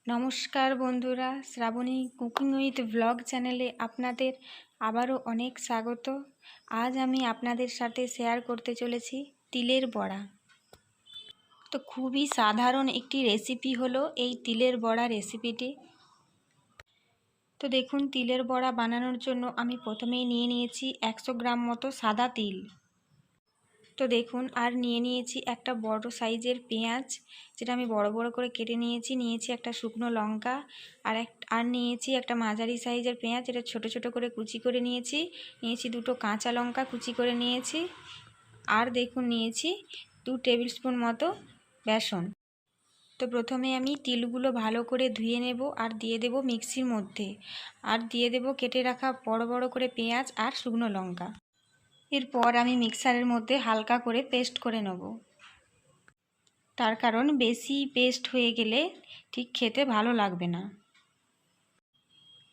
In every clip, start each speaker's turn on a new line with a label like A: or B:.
A: নমস্কার বন্ধুরা, Shrabani cooking with blog চ্যানেলে আপনাদের আবারও অনেক স্বাগত। আজ আমি আপনাদের সাথে শেয়ার করতে চলেছি তিলের বড়া। তো খুবই সাধারণ একটি রেসিপি হলো এই তিলের বড়া রেসিপিটি। তো দেখুন, তিলের বড়া বানানোর জন্য আমি প্রথমেই নিয়ে নিয়েছি 100 গ্রাম মতো সাদা তিল। তো দেখুন, আর নিয়ে নিয়েছি একটা বড় সাইজের পেঁয়াজ, যেটা আমি বড় বড় করে কেটে নিয়েছি একটা শুকনো লঙ্কা, আর নিয়েছি একটা মাঝারি সাইজের পেঁয়াজ, এটা ছোট ছোট করে কুচি করে নিয়েছি দুটো কাঁচা লঙ্কা কুচি করে নিয়েছি, আর দেখুন নিয়েছি 2 টেবিল স্পুন মতো বেসন। তো প্রথমে আমি তিলগুলো ভালো করে ধুয়ে নেব আর দিয়ে দেব মিক্সির মধ্যে, আর দিয়ে দেব কেটে রাখা বড় বড় করে পেঁয়াজ আর শুকনো লঙ্কা। এরপর আমি মিক্সারের মধ্যে হালকা করে পেস্ট করে নেব, তার কারণ বেশি পেস্ট হয়ে গেলে ঠিক খেতে ভালো লাগবে না।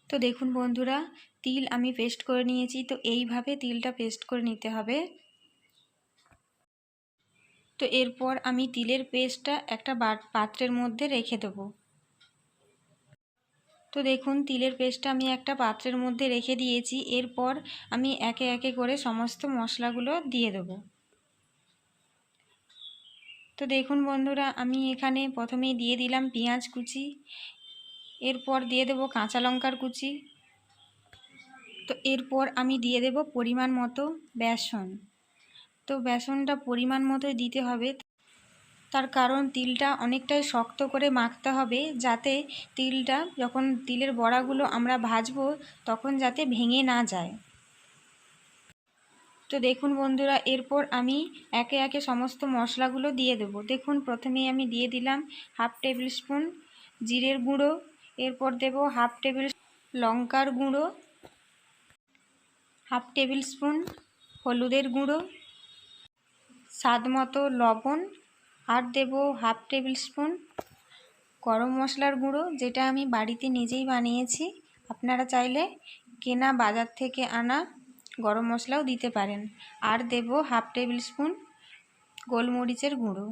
A: তো দেখুন বন্ধুরা, তিল আমি পেস্ট করে নিয়েছি। তো এইভাবে তিলটা পেস্ট করে নিতে হবে। তো এরপর আমি তিলের পেস্টটা একটা পাত্রের মধ্যে রেখে দেবো। তো দেখুন, তিলের পেস্টটা আমি একটা পাত্রের মধ্যে রেখে দিয়েছি। এরপর আমি একে একে করে সমস্ত মশলাগুলো দিয়ে দেবো। তো দেখুন বন্ধুরা, আমি এখানে প্রথমেই দিয়ে দিলাম পেঁয়াজ কুচি, এরপর দিয়ে দেব কাঁচা লঙ্কার কুচি। তো এরপর আমি দিয়ে দেব পরিমাণ মতো বেসন। তো বেসনটা পরিমাণ মতোই দিতে হবে, তার কারণ তিলটা অনেকটাই শক্ত করে মাখতে হবে, যাতে তিলটা যখন তিলের বড়াগুলো আমরা ভাজবো তখন যাতে ভেঙে না যায়। তো দেখুন বন্ধুরা, এরপর আমি একে একে সমস্ত মশলাগুলো দিয়ে দেব। দেখুন, প্রথমেই আমি দিয়ে দিলাম 1/2 টেবিল স্পুন জিরের গুঁড়ো, এরপর দেব 1/2 টেবিল লঙ্কার গুঁড়ো, 1/2 টেবিল স্পুন হলুদের গুঁড়ো, স্বাদ মতো লবণ, আর দেব 1/2 টেবিল স্পুন গরম মশলার গুঁড়ো, যেটা আমি বাড়িতে নিজেই বানিয়েছি। আপনারা চাইলে কেনা বাজার থেকে আনা গরম মশলাও দিতে পারেন। আর দেব 1/2 টেবিল স্পুন গোলমরিচের গুঁড়ো।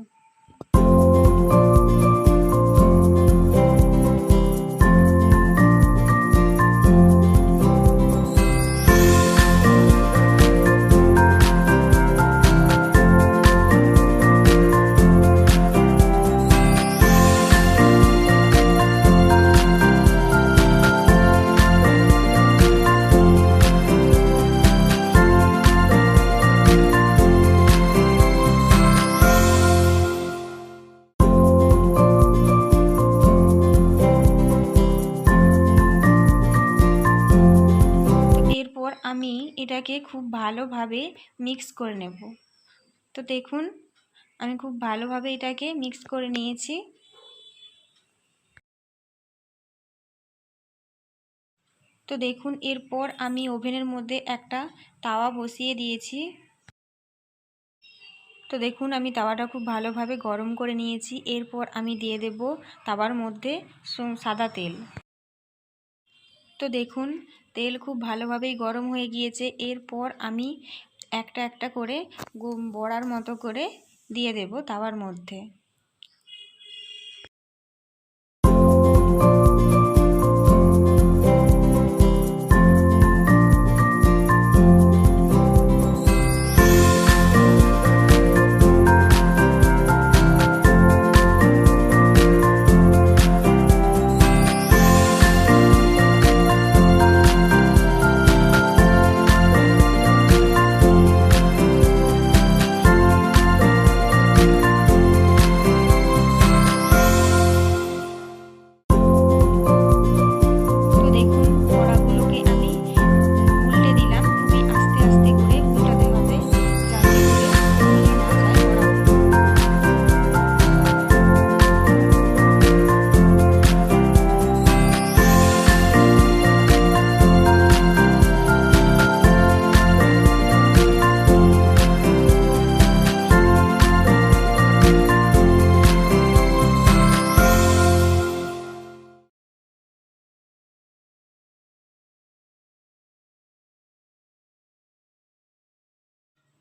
A: এরপর আমি এটাকে খুব ভালোভাবে মিক্স করে নেব। তো দেখুন, আমি খুব ভালোভাবে এটাকে মিক্স করে নিয়েছি। তো দেখুন, এরপর আমি ওভেনের মধ্যে একটা তাওয়া বসিয়ে দিয়েছি। তো দেখুন, আমি তাওয়াটা খুব ভালোভাবে গরম করে নিয়েছি। এরপর আমি দিয়ে দেব তাওয়ার মধ্যে সাদা তেল। তো দেখুন, তেল খুব ভালোভাবেই গরম হয়ে গিয়েছে। এরপর আমি একটা একটা করে বড়ার মতো করে দিয়ে দেব তাওয়ার মধ্যে।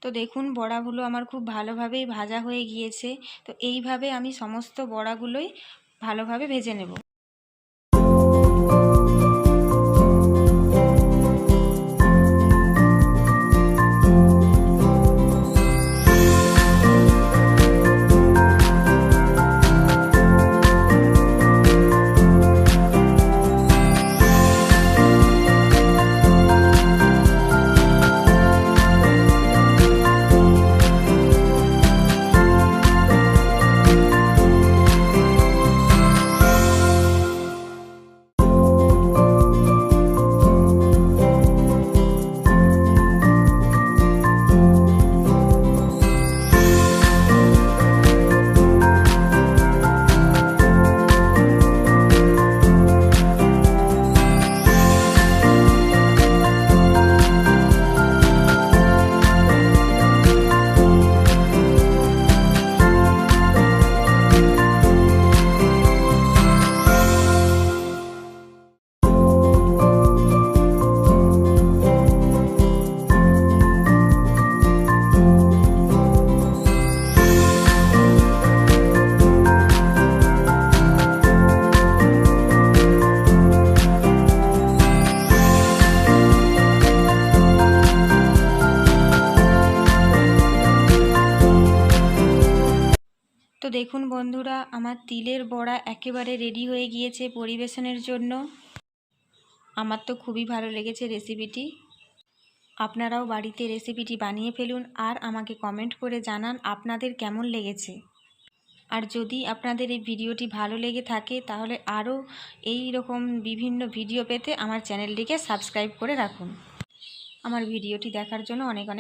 A: তো দেখুন, বড়াগুলো আমার খুব ভালোভাবেই ভাজা হয়ে গিয়েছে। তো এইভাবে আমি সমস্ত বড়াগুলোই ভালোভাবে ভেজে নেব। তো দেখুন বন্ধুরা, আমার তিলের বড়া একেবারে রেডি হয়ে গিয়েছে পরিবেশনের জন্য। আমার তো খুবই ভালো লেগেছে রেসিপিটি। আপনারাও বাড়িতে রেসিপিটি বানিয়ে ফেলুন আর আমাকে কমেন্ট করে জানান আপনাদের কেমন লেগেছে। আর যদি আপনাদের এই ভিডিওটি ভালো লেগে থাকে তাহলে আরও এই রকম বিভিন্ন ভিডিও পেতে আমার চ্যানেলটিকে সাবস্ক্রাইব করে রাখুন। আমার ভিডিওটি দেখার জন্য অনেক অনেক